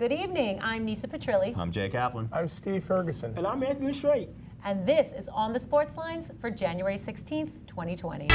Good evening. I'm Nisa Petrilli. I'm Jay Kaplan. I'm Steve Ferguson. And I'm Anthony Strait. And this is On the Sports Lines for January 16th, 2020.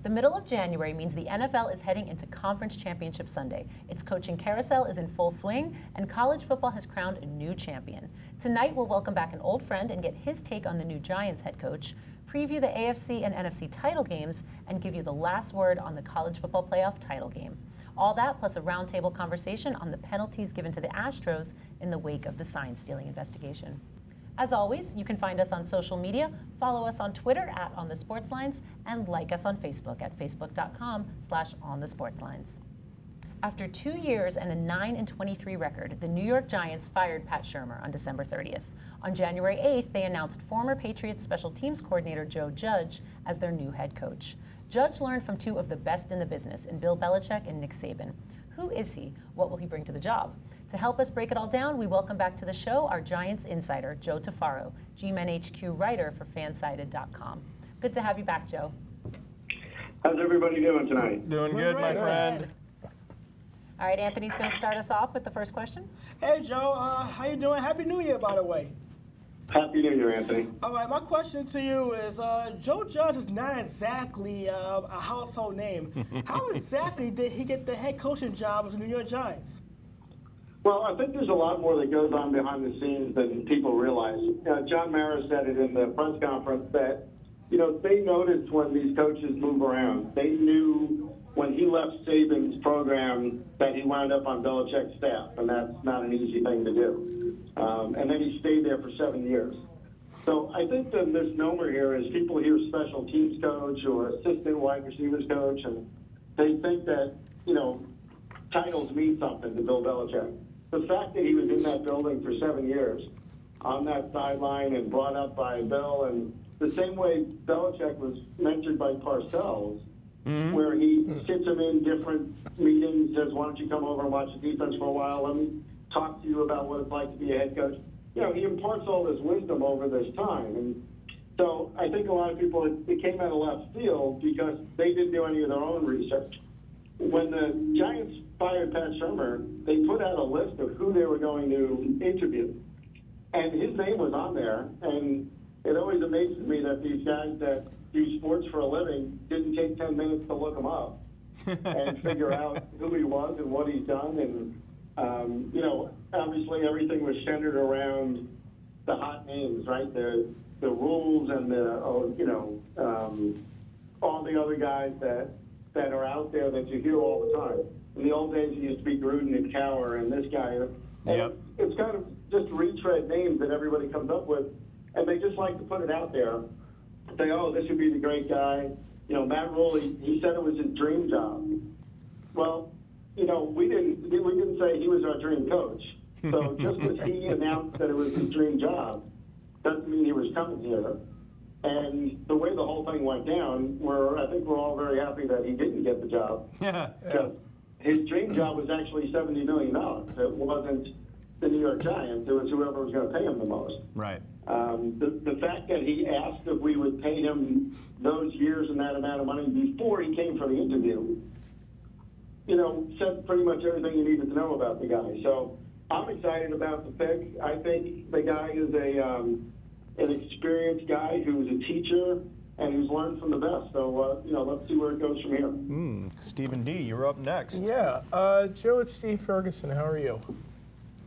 The middle of January means the NFL is heading into Conference Championship Sunday. Its coaching carousel is in full swing, and college football has crowned a new champion. Tonight, we'll welcome back an old friend and get his take on the new Giants head coach, preview the AFC and NFC title games, and give you the last word on the college football playoff title game. All that plus a roundtable conversation on the penalties given to the Astros in the wake of the sign-stealing investigation. As always, you can find us on social media, follow us on Twitter at OnTheSportsLines, and like us on Facebook at facebook.com/OnTheSportsLines. After 2 years and a 9-23 record, the New York Giants fired Pat Shurmur on December 30th. On January 8th, they announced former Patriots special teams coordinator Joe Judge as their new head coach. Judge learned from two of the best in the business in Bill Belichick and Nick Saban. Who is he? What will he bring to the job? To help us break it all down, we welcome back to the show our Giants insider, Joe Tufaro, GMHQ writer for Fansided.com. Good to have you back, Joe. How's everybody doing tonight? Doing good, my friend. All right, Anthony's going to start us off with the first question. Hey, Joe. How you doing? Happy New Year, by the way. Happy New Year, Anthony. All right, my question to you is, Joe Judge is not exactly a household name. How exactly did he get the head coaching job of the New York Giants? Well, I think there's a lot more that goes on behind the scenes than people realize. John Mara said it in the press conference that, they noticed when these coaches move around. They knew when he left Saban's program that he wound up on Belichick's staff, and that's not an easy thing to do. And then he stayed there for 7 years. So I think the misnomer here is people hear special teams coach or assistant wide receivers coach, and they think that, titles mean something to Bill Belichick. The fact that he was in that building for 7 years on that sideline and brought up by Bill, and the same way Belichick was mentored by Parcells, where he sits him in different meetings, says, why don't you come over and watch the defense for a while? Let me talk to you about what it's like to be a head coach. He imparts all this wisdom over this time. And so I think a lot of people, it came out of left field because they didn't do any of their own research. When the Giants fired Pat Shurmur, they put out a list of who they were going to interview. And his name was on there. And it always amazes me that these guys that do sports for a living didn't take 10 minutes to look him up and figure out who he was and what he's done. And, obviously everything was centered around the hot names, right? The rules and all the other guys that are out there that you hear all the time. In the old days, you used to be Gruden and Cower and this guy. Yep. It's kind of just retread names that everybody comes up with, and they just like to put it out there. Say, oh, this would be the great guy. Matt Rule, he said it was his dream job. Well, we didn't say he was our dream coach. So just as he announced that it was his dream job, doesn't mean he was coming here. And the way the whole thing went down, I think we're all very happy that he didn't get the job. Yeah. His dream job was actually $70 million. It wasn't the New York Giants. It was whoever was going to pay him the most. Right. The fact that he asked if we would pay him those years and that amount of money before he came for the interview, said pretty much everything you needed to know about the guy. So I'm excited about the pick. I think the guy is an experienced guy who's a teacher and who's learned from the best. So, let's see where it goes from here. Stephen D., you're up next. Yeah, Joe, it's Steve Ferguson. How are you?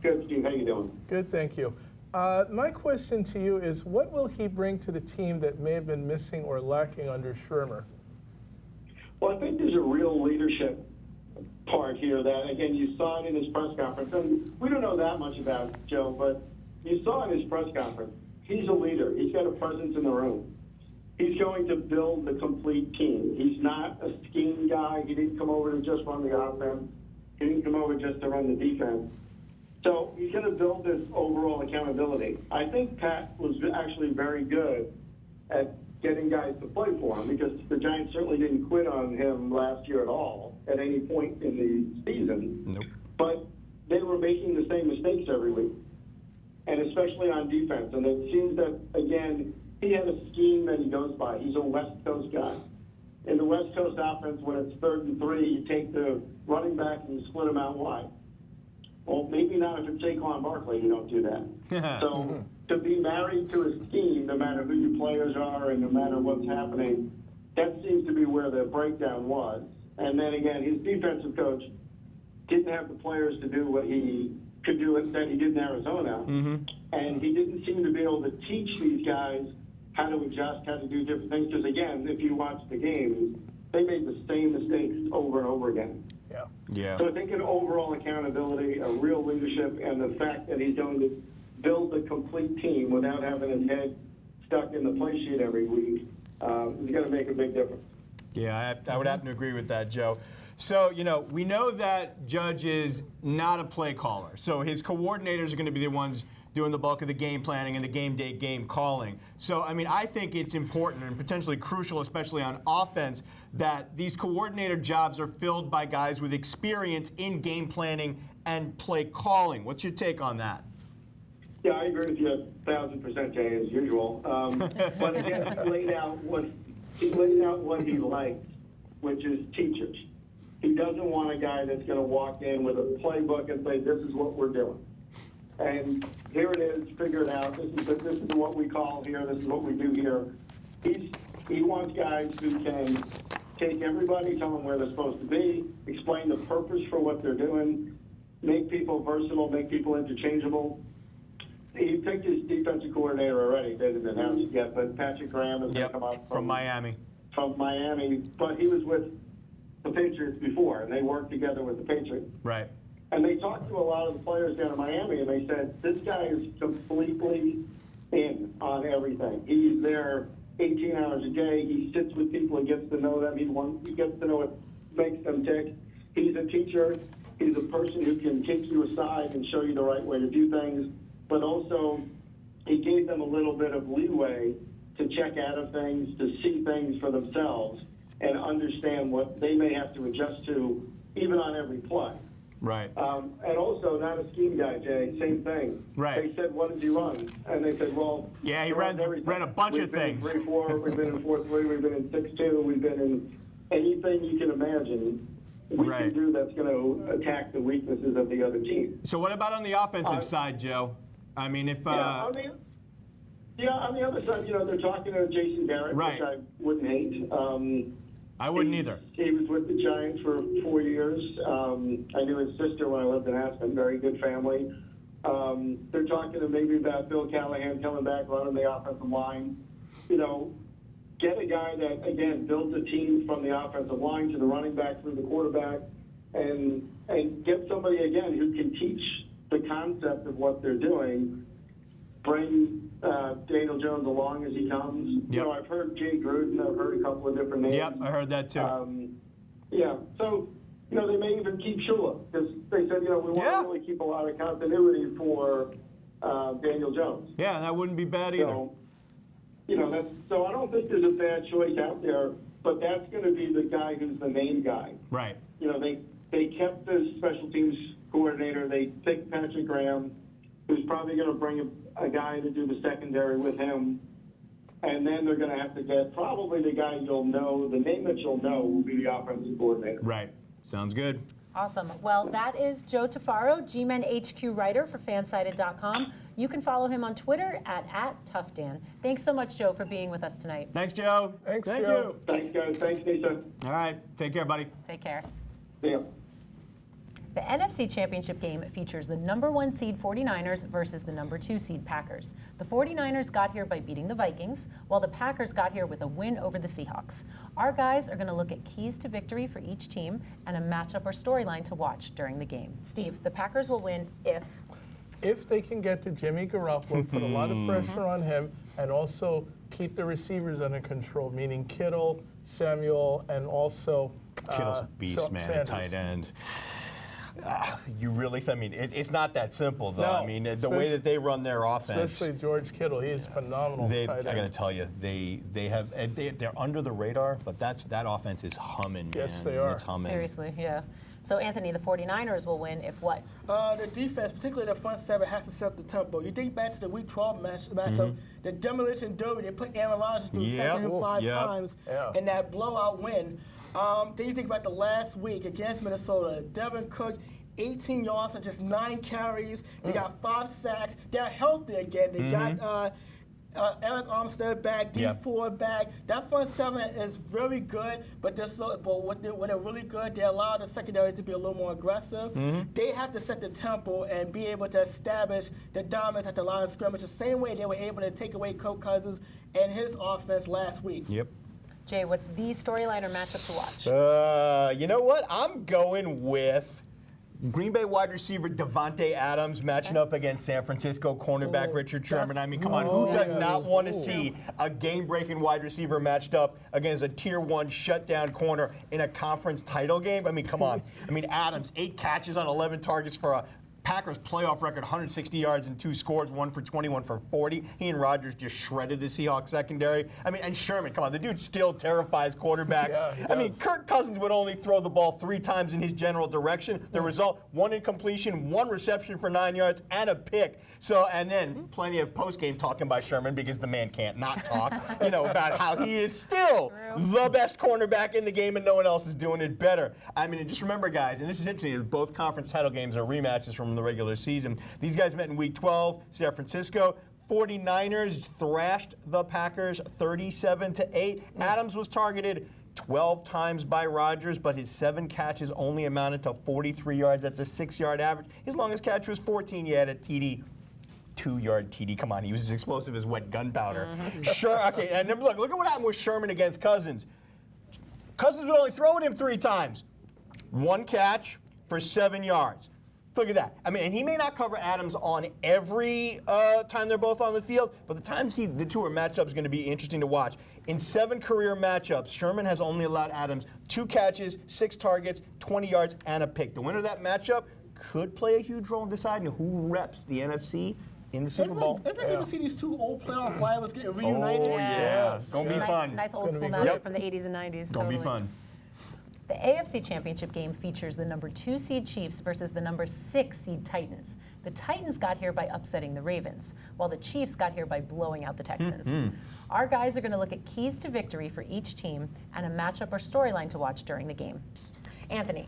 Good, Steve. How you doing? Good, thank you. My question to you is, what will he bring to the team that may have been missing or lacking under Shurmur? Well, I think there's a real leadership part here that, again, you saw it in his press conference. And we don't know that much about Joe, but you saw in his press conference, he's a leader. He's got a presence in the room. he's going to build the complete team. He's not a scheme guy. He didn't come over to just run the offense. He didn't come over just to run the defense. So he's going to build this overall accountability. I think Pat was actually very good at getting guys to play for him because the Giants certainly didn't quit on him last year at all at any point in the season. Nope. But they were making the same mistakes every week, and especially on defense. And it seems that, again, he had a scheme that he goes by. He's a West Coast guy. In the West Coast offense, when it's 3rd and 3, you take the running back and you split them out wide. Well, maybe not if it's Saquon Barkley, you don't do that. So to be married to a scheme, no matter who your players are and no matter what's happening, that seems to be where the breakdown was. And then again, his defensive coach didn't have the players to do what he could do that he did in Arizona. And he didn't seem to be able to teach these guys how to adjust, how to do different things. Because again, if you watch the games, they made the same mistakes over and over again. Yeah. So I think an overall accountability, a real leadership, and the fact that he's going to build a complete team without having his head stuck in the play sheet every week is going to make a big difference. Yeah, I would happen to agree with that, Joe. So, we know that Judge is not a play caller. So his coordinators are going to be the ones doing the bulk of the game planning and the game day game calling. So, I think it's important and potentially crucial, especially on offense, that these coordinator jobs are filled by guys with experience in game planning and play calling. What's your take on that? Yeah, I agree with you 1,000%, Jay, as usual. But again, he laid out what he likes, which is teachers. He doesn't want a guy that's going to walk in with a playbook and say, this is what we're doing. And here it is, figure it out. This is what we call here. This is what we do here. He wants guys who can take everybody, tell them where they're supposed to be, explain the purpose for what they're doing, make people versatile, make people interchangeable. He picked his defensive coordinator already. They didn't announce it yet, but Patrick Graham is going to come up from Miami. From Miami, but he was with the Patriots before, and they worked together with the Patriots. Right. And they talked to a lot of the players down in Miami, and they said, this guy is completely in on everything. He's there 18 hours a day. He sits with people and gets to know them. He gets to know what makes them tick. He's a teacher. He's a person who can take you aside and show you the right way to do things. But also, he gave them a little bit of leeway to check out of things, to see things for themselves, and understand what they may have to adjust to, even on every play. Right. And also, not a scheme guy, Jay. Same thing. Right. They said, "What did you run?" And they said, "Well, yeah, he ran a bunch of things. We've been in 3-4, we've been in 4-3, we've been in 6-2, we've been in anything you can imagine. We can do that's going to attack the weaknesses of the other team." So what about on the offensive side, Joe? I mean, if on the other side, they're talking to Jason Garrett, which I wouldn't hate. I wouldn't either. He was with the Giants for 4 years. I knew his sister when I lived in Aspen, very good family. They're talking to maybe about Bill Callahan coming back, running the offensive line. Get a guy that, again, builds a team from the offensive line to the running back through the quarterback, and get somebody, again, who can teach the concept of what they're doing. Bring Daniel Jones along as he comes. Yep. I've heard Jay Gruden. I've heard a couple of different names. Yep, I heard that too. So, they may even keep Shula because they said, we want to really keep a lot of continuity for Daniel Jones. Yeah, that wouldn't be bad either. So I don't think there's a bad choice out there, but that's going to be the guy who's the main guy. Right. They kept the special teams coordinator. They picked Patrick Graham, who's probably going to bring a guy to do the secondary with him. And then they're going to have to get probably the guy you'll know, the name that you'll know will be the offensive coordinator. Right. Sounds good. Awesome. Well, that is Joe Tufaro, GMHQ writer for Fansided.com. You can follow him on Twitter at @ToughDan. Thanks so much, Joe, for being with us tonight. Thanks, Joe. Thank Joe. you. Thanks, guys. Thanks, Nisa. All right. Take care, buddy. Take care. See ya. The NFC Championship game features the #1 seed 49ers versus the #2 seed Packers. The 49ers got here by beating the Vikings, while the Packers got here with a win over the Seahawks. Our guys are going to look at keys to victory for each team and a matchup or storyline to watch during the game. Steve, the Packers will win if If they can get to Jimmy Garoppolo, put a lot of pressure on him, and also keep the receivers under control, meaning Kittle, Samuel, and also Kittle's a beast, man, Sanders. tight end. You really, I mean, it's not that simple, though. No, I mean, the way that they run their offense. Especially George Kittle, he's phenomenal. I tight end. got to tell you, they're under the radar, but that offense is humming, man. Yes, they are. It's humming. Seriously, yeah. So, Anthony, the 49ers will win if what? The defense, particularly the front seven, has to set the tempo. You think back to the Week 12 matchup, the demolition derby, they put Aaron Rodgers through Yep. him 5 Yep. times in that blowout win. Then you think about the last week against Minnesota, Devin Cook, 18 yards and just 9 carries. They got 5 sacks. They're healthy again. They got Eric Armstead back, D4 back. That front seven is very good, but when they're really good, they allow the secondary to be a little more aggressive. They have to set the tempo and be able to establish the dominance at the line of scrimmage the same way they were able to take away Kirk Cousins and his offense last week. Yep. Jay, what's the storyline or matchup to watch? You know what? I'm going with Green Bay wide receiver Devontae Adams matching up against San Francisco cornerback Richard Sherman. I mean, come on, who does not want to see a game-breaking wide receiver matched up against a Tier 1 shutdown corner in a conference title game? I mean, come on. I mean, Adams, 8 catches on 11 targets for a Packers playoff record, 160 yards and 2 scores, 1 for 20, 1 for 40. He and Rodgers just shredded the Seahawks secondary. I mean, and Sherman, come on, the dude still terrifies quarterbacks. Yeah, I mean, Kirk Cousins would only throw the ball 3 times in his general direction. The result, 1 incompletion, 1 reception for 9 yards, and a pick. So, and then plenty of post-game talking by Sherman because the man can't not talk, about how he is still the best cornerback in the game and no one else is doing it better. I mean, just remember, guys, and this is interesting, both conference title games are rematches from the regular season. These guys met in Week 12, San Francisco. 49ers thrashed the Packers 37-8. Adams was targeted 12 times by Rodgers, but his 7 catches only amounted to 43 yards. That's a 6-yard average. His longest catch was 14. He had a TD. 2-yard TD. Come on, he was as explosive as wet gunpowder. Sure, okay, and then look at what happened with Sherman against Cousins. Cousins would only throw at him 3 times. 1 catch for 7 yards. Look at that. I mean, and he may not cover Adams on every time they're both on the field, but the times the two are matched up is going to be interesting to watch. In 7 career matchups, Sherman has only allowed Adams 2 catches, 6 targets, 20 yards, and a pick. The winner of that matchup could play a huge role in deciding who reps the NFC in the Super Bowl. It's like good to see these 2 old playoff rivals getting reunited. Oh, yeah. Gonna be fun. Nice old school gonna matchup be good. from the 80s and 90s. Gonna be totally. fun. The AFC Championship game features the number 2 seed Chiefs versus the number 6 seed Titans. The Titans got here by upsetting the Ravens, while the Chiefs got here by blowing out the Texans. Our guys are going to look at keys to victory for each team and a matchup or storyline to watch during the game. Anthony,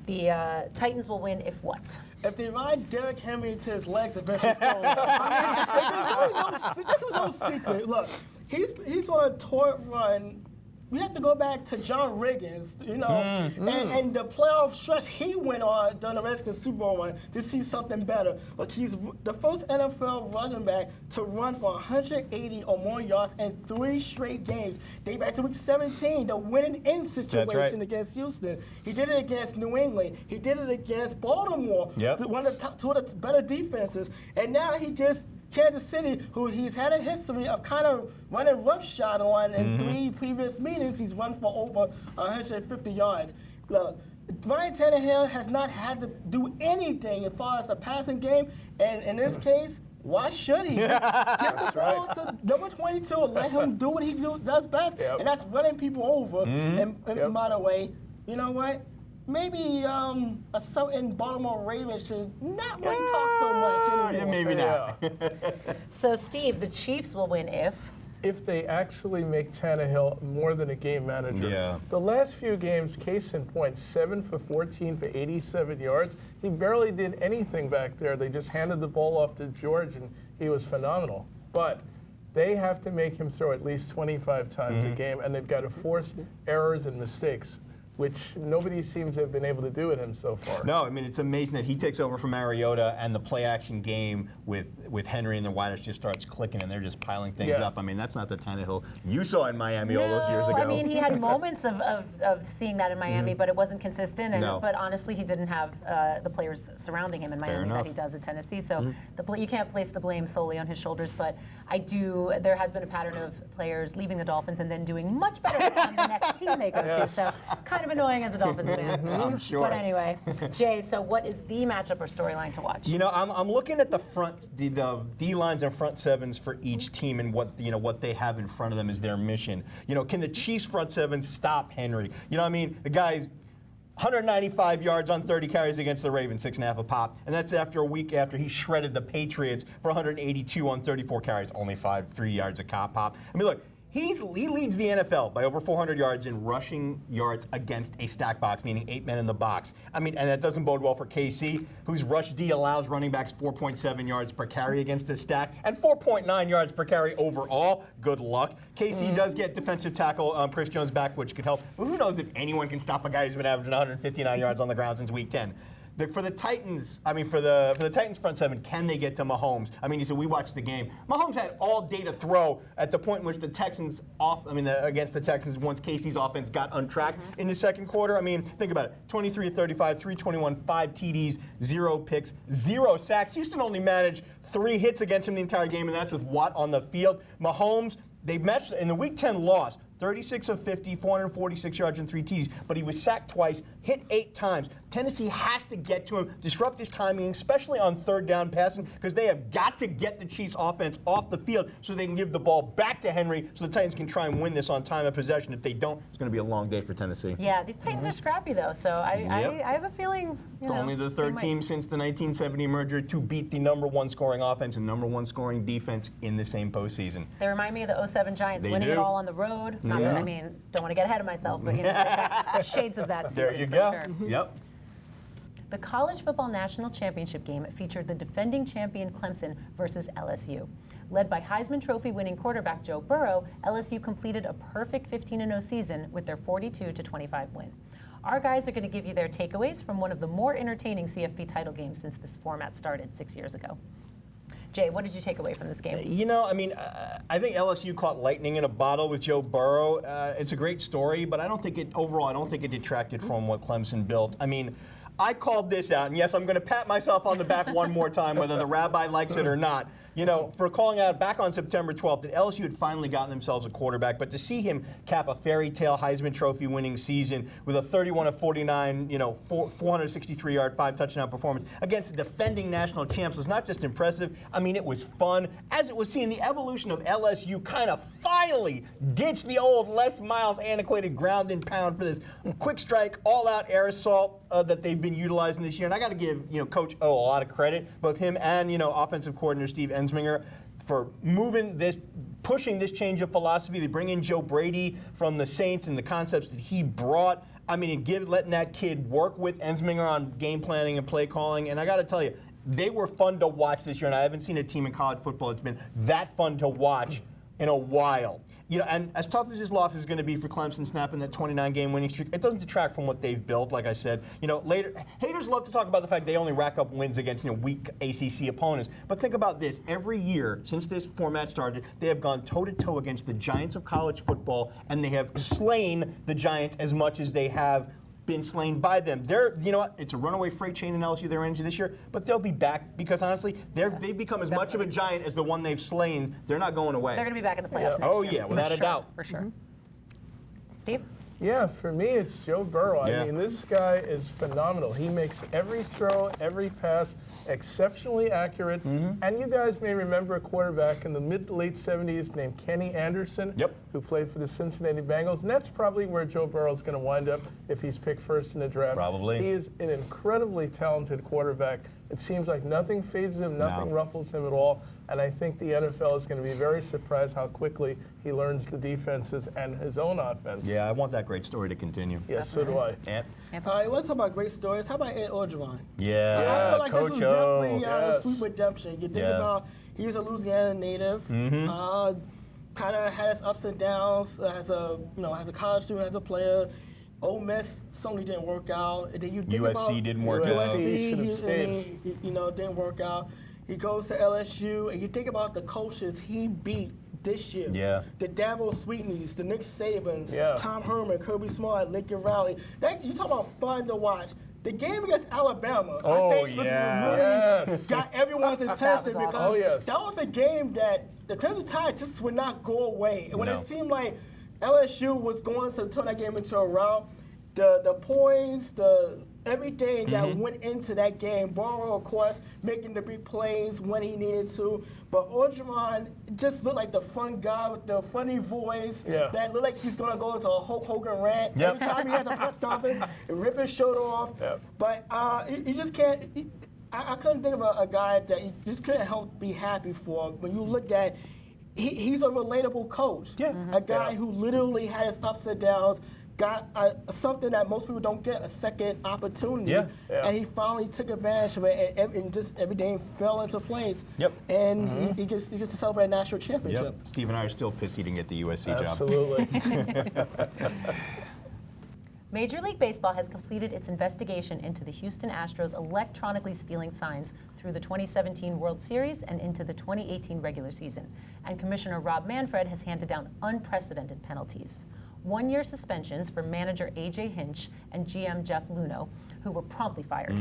the Titans will win if what? If they ride Derrick Henry to his legs eventually fall. I mean, this is no secret. Look, he's on a tour run. We have to go back to John Riggins, and the playoff stretch he went on during the Redskins Super Bowl run to see something better. Look, he's the first NFL running back to run for 180 or more yards in 3 straight games. Dating back to Week 17, the winning-in situation against Houston. He did it against New England. He did it against Baltimore, one of the 2 of the better defenses. And now he gets Kansas City, who he's had a history of kind of running roughshod on in 3 previous meetings. He's run for over 150 yards. Look, Ryan Tannehill has not had to do anything as far as a passing game, and in this case, why should he? Just give the ball to number 22 and let him do what he does best, and that's running people over. And by the way, you know what? Maybe a certain Baltimore Ravens should not really talk so much anymore. Maybe not. So, Steve, the Chiefs will win if they actually make Tannehill more than a game manager. Yeah. The last few games, case in point, 7 for 14 for 87 yards. He barely did anything back there. They just handed the ball off to George, and he was phenomenal. But they have to make him throw at least 25 times a game, and they've got to force errors and mistakes. which nobody seems to have been able to do with him so far. No, I mean, it's amazing that he takes over from Mariota and the play-action game with Henry and the Wilders just starts clicking, and they're just piling things up. I mean, that's not the Tannehill you saw in Miami all those years ago. I mean, he had moments of seeing that in Miami, but it wasn't consistent. And, But honestly, he didn't have the players surrounding him in Miami that he does at Tennessee. So you can't place the blame solely on his shoulders. But there has been a pattern of players leaving the Dolphins and then doing much better on the next team they go to. So kind of annoying as a Dolphins fan. I'm sure. But anyway, Jay, so what is the matchup or storyline to watch? You know, I'm looking at the D lines and front sevens for each team and what they have in front of them is their mission. You know, can the Chiefs front seven stop Henry? You know what I mean? The guy's 195 yards on 30 carries against the Ravens, 6.5 a pop. And that's after a week after he shredded the Patriots for 182 on 34 carries, only 3 yards a pop. I mean, look, he leads the NFL by over 400 yards in rushing yards against a stack box, meaning 8 men in the box. I mean, and that doesn't bode well for KC, whose rush D allows running backs 4.7 yards per carry against a stack and 4.9 yards per carry overall. Good luck. KC does get defensive tackle Chris Jones back, which could help. But who knows if anyone can stop a guy who's been averaging 159 yards on the ground since week 10. For the Titans, for the Titans front seven, can they get to Mahomes? I mean, you said we watched the game. Mahomes had all day to throw at the point in which the Texans against the Texans once Casey's offense got untracked in the second quarter. I mean, think about it: 23 35, 321, 5 TDs, 0 picks, 0 sacks. Houston only managed 3 hits against him the entire game, and that's with Watt on the field. Mahomes, they matched in the Week 10 loss. 36 of 50, 446 yards and 3 TDs, but he was sacked twice, hit 8 times. Tennessee has to get to him, disrupt his timing, especially on third down passing, because they have got to get the Chiefs offense off the field so they can give the ball back to Henry so the Titans can try and win this on time of possession. If they don't, it's going to be a long day for Tennessee. Yeah, these Titans are scrappy, though, so I have a feeling, It's only the third team since the 1970 merger to beat the #1 scoring offense and #1 scoring defense in the same postseason. They remind me of the 07 Giants winning it all on the road. Not that, don't want to get ahead of myself, but the shades of that season. There you go. Sure. Yep. The College Football National Championship game featured the defending champion Clemson versus LSU. Led by Heisman Trophy winning quarterback Joe Burrow, LSU completed a perfect 15-0 season with their 42-25 win. Our guys are going to give you their takeaways from one of the more entertaining CFP title games since this format started 6 years ago. Jay, what did you take away from this game? You know, I mean, I think LSU caught lightning in a bottle with Joe Burrow. It's a great story, but I don't think it detracted from what Clemson built. I mean, I called this out, and yes, I'm going to pat myself on the back one more time, whether the rabbi likes it or not. You know, for calling out back on September 12th that LSU had finally gotten themselves a quarterback, but to see him cap a fairy tale Heisman Trophy winning season with a 31 of 49, 463-yard, 5-touchdown performance against the defending national champs was not just impressive. I mean, it was fun. As it was seeing the evolution of LSU kind of finally ditch the old Les Miles antiquated ground and pound for this quick strike, all-out air assault that they've been utilizing this year. And I got to give Coach O a lot of credit, both him and offensive coordinator Steve Ensminger, for pushing this change of philosophy. They bring in Joe Brady from the Saints and the concepts that he brought. I mean, letting that kid work with Ensminger on game planning and play calling. And I got to tell you, they were fun to watch this year. And I haven't seen a team in college football that's been that fun to watch in a while. And as tough as this loss is going to be for Clemson snapping that 29-game winning streak, it doesn't detract from what they've built. Like I said, later haters love to talk about the fact they only rack up wins against weak ACC opponents. But think about this: every year since this format started, they have gone toe-to-toe against the giants of college football, and they have slain the Giants as much as they have been slain by them. It's a runaway freight train in LSU they're into this year, but they'll be back because honestly, they've become as much of a giant as the one they've slain. They're not going away. They're going to be back in the playoffs next year. Without a doubt. For sure. Steve? Yeah, for me, it's Joe Burrow. Yeah. I mean, this guy is phenomenal. He makes every throw, every pass exceptionally accurate. And you guys may remember a quarterback in the mid to late 70s named Kenny Anderson, who played for the Cincinnati Bengals. And that's probably where Joe Burrow is going to wind up if he's picked first in the draft. Probably. He is an incredibly talented quarterback. It seems like nothing phases him, nothing ruffles him at all. And I think the NFL is going to be very surprised how quickly he learns the defenses and his own offense. Yeah, I want that great story to continue. Yes, so do I. Ant? Let's talk about great stories. How about Ed Orgeron? Yeah, I feel like Coach this was definitely a sweet redemption. You think about he's a Louisiana native. Kind of has ups and downs as a college student, as a player. Ole Miss certainly didn't work out. And then you think USC about didn't work out. USC should have stayed. Didn't work out. He goes to LSU, and you think about the coaches he beat this year. Yeah. The Dabo Sweetneys, the Nick Sabans, Yeah. Tom Herman, Kirby Smart, Lincoln Riley. You talk about fun to watch. The game against Alabama, Oh, I think, was yeah. really got everyone's attention awesome. because Oh, yes. that was a game that the Crimson Tide just would not go away. And when No. it seemed like LSU was going to turn that game into a rout, the poise, everything that went into that game, Burrow, of course, making the big plays when he needed to, but Orgeron just looked like the fun guy with the funny voice that looked like he's going to go into a Hulk Hogan rant. Yep. Every time he has a press conference, and rip his shoulder off. Yep. But you just can't. I couldn't think of a guy that you just couldn't help be happy for when you look at. He's a relatable coach. Yeah. A guy who literally had his ups and downs, got something that most people don't get, a second opportunity. Yeah. And he finally took advantage of it, and just everything fell into place. Yep. And he gets to celebrate a national championship. Yep. Steve and I are still pissed he didn't get the USC job. Absolutely. Major League Baseball has completed its investigation into the Houston Astros electronically stealing signs through the 2017 World Series and into the 2018 regular season. And Commissioner Rob Manfred has handed down unprecedented penalties. 1-year suspensions for manager A.J. Hinch and GM Jeff Luhnow, who were promptly fired.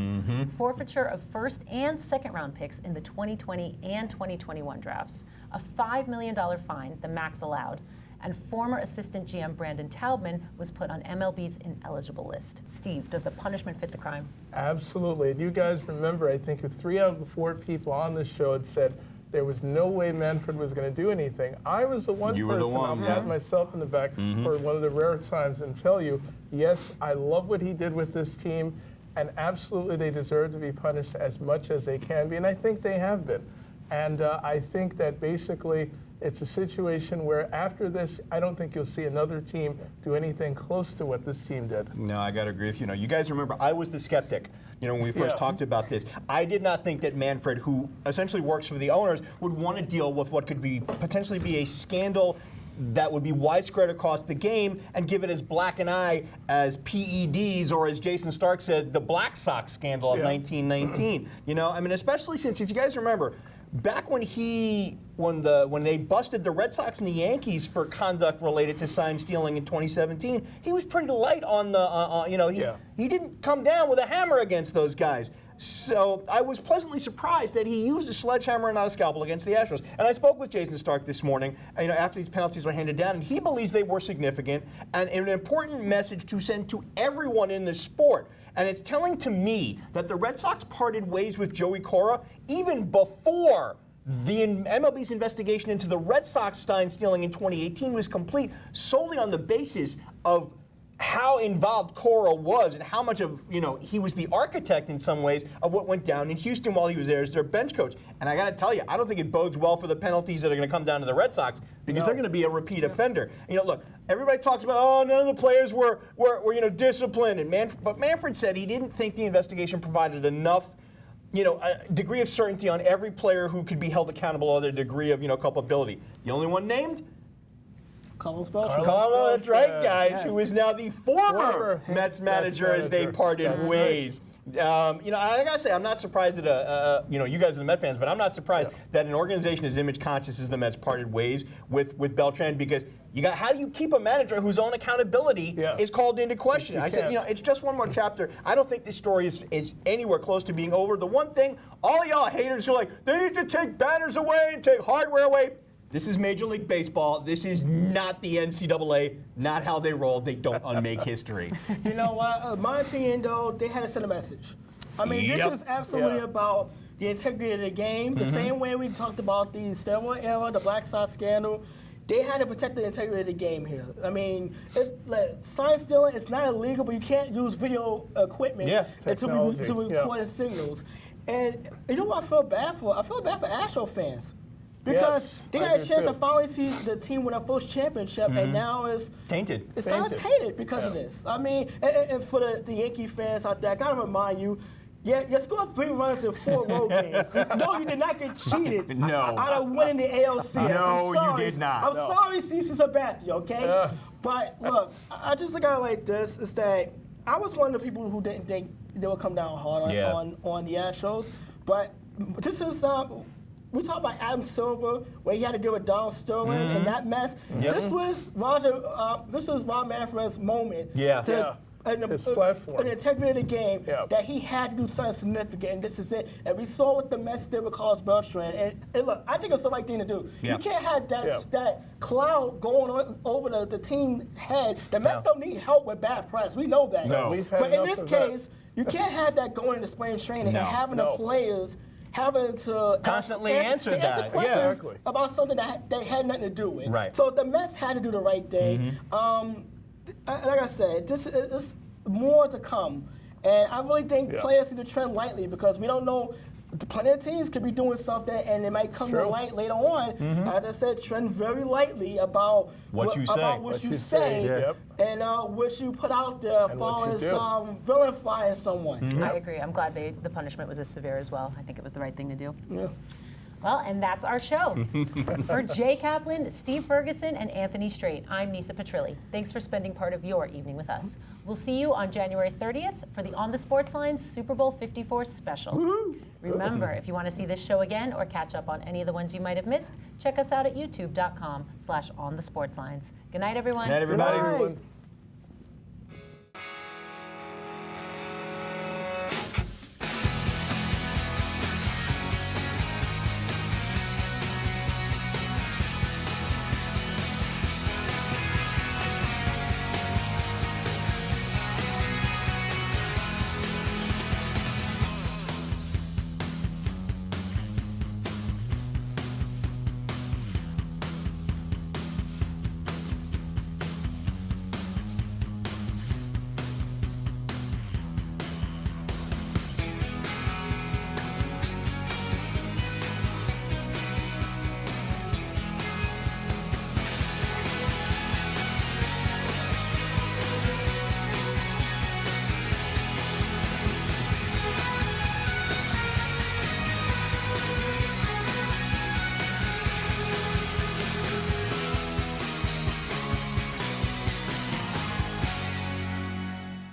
Forfeiture of first and second round picks in the 2020 and 2021 drafts. A $5 million fine, the max allowed. And former assistant GM Brandon Taubman was put on MLB's ineligible list. Steve, does the punishment fit the crime? Absolutely. And you guys remember, I think 3 out of the 4 people on this show had said there was no way Manfred was going to do anything. I was the one You were person, the one, I'll yeah. pat myself in the back for one of the rare times and tell you, yes, I love what he did with this team, and absolutely they deserve to be punished as much as they can be, and I think they have been. And I think that basically it's a situation where after this, I don't think you'll see another team do anything close to what this team did. No, I got to agree with you. You guys remember, I was the skeptic. When we first talked about this, I did not think that Manfred, who essentially works for the owners, would want to deal with what could be potentially be a scandal that would be widespread across the game and give it as black an eye as PEDs, or as Jason Stark said, the Black Sox scandal of 1919. Especially since, if you guys remember, back when they busted the Red Sox and the Yankees for conduct related to sign stealing in 2017, he was pretty light on the, he didn't come down with a hammer against those guys. So I was pleasantly surprised that he used a sledgehammer and not a scalpel against the Astros. And I spoke with Jason Stark this morning, after these penalties were handed down, and he believes they were significant and an important message to send to everyone in the sport. And it's telling to me that the Red Sox parted ways with Joey Cora even before the MLB's investigation into the Red Sox sign stealing in 2018 was complete, solely on the basis of how involved Cora was and how much of, he was the architect in some ways of what went down in Houston while he was there as their bench coach. And I got to tell you, I don't think it bodes well for the penalties that are going to come down to the Red Sox, because they're going to be a repeat offender. Look, everybody talks about, none of the players were disciplined, but Manfred said he didn't think the investigation provided enough a degree of certainty on every player who could be held accountable or their degree of, culpability. The only one named? Carlos Beltran. Carlo, that's right, guys, Yes. who is now the former Mets manager as they parted That's ways. I gotta say, I'm not surprised that you guys are the Met fans, but I'm not surprised that an organization as image conscious as the Mets parted ways with Beltran, because how do you keep a manager whose own accountability is called into question? I said, it's just one more chapter. I don't think this story is anywhere close to being over. The one thing, all y'all haters who are like, they need to take banners away and take hardware away. This is Major League Baseball. This is not the NCAA, not how they roll. They don't unmake history. You know what? My opinion, though, they had to send a message. I mean, Yep. this is absolutely about the integrity of the game. The same way we talked about the steroid era, the Black Sox scandal. They had to protect the integrity of the game here. I mean, sign stealing is not illegal, but you can't use video equipment to record signals. And you know what I feel bad for? I feel bad for Astro fans. Because they had a chance to finally see the team win a first championship, and now it's tainted. It's tainted because of this. I mean, and for the Yankee fans out there, I gotta remind you, you scored 3 runs in 4 road games. No, you did not get cheated out of winning the ALCS. No, you did not. I'm sorry, CeCe Sabathia, okay? But look, I just look at it like this: is that I was one of the people who didn't think they would come down hard on the Astros, but this is. We talk about Adam Silver, where he had to deal with Donald Sterling and that mess. Yep. This was Rob Manfred's moment His platform. in the integrity of the game Yeah. that he had to do something significant, and this is it. And we saw what the Mets did with Carlos Beltran. And look, I think it's the right thing to do. Yeah. You can't have that cloud going on over the team's head. The Mets don't need help with bad press. We know that. No. We've had But in enough this of that. case, you can't have that going into spring training and having No. the players having to Constantly answer that. questions Yeah. Exactly. about something that they had nothing to do with. Right. So the Mets had to do the right thing. Like I said, this is more to come, and I really think players need to tread lightly because we don't know. Plenty of teams could be doing something, and it might come to light later on. As I said, tread very lightly about What you say. what you say, Yep. and what you put out there as And far what as you do. vilifying someone. I agree. I'm glad the punishment was as severe as well. I think it was the right thing to do. Yeah. Well, and that's our show. For Jay Kaplan, Steve Ferguson, and Anthony Strait, I'm Nisa Petrilli. Thanks for spending part of your evening with us. We'll see you on January 30th for the On the Sports Lines Super Bowl 54 special. Remember, if you want to see this show again or catch up on any of the ones you might have missed, check us out at youtube.com/onthesportslines. Good night, everyone. Good night, everybody. Good night, everyone.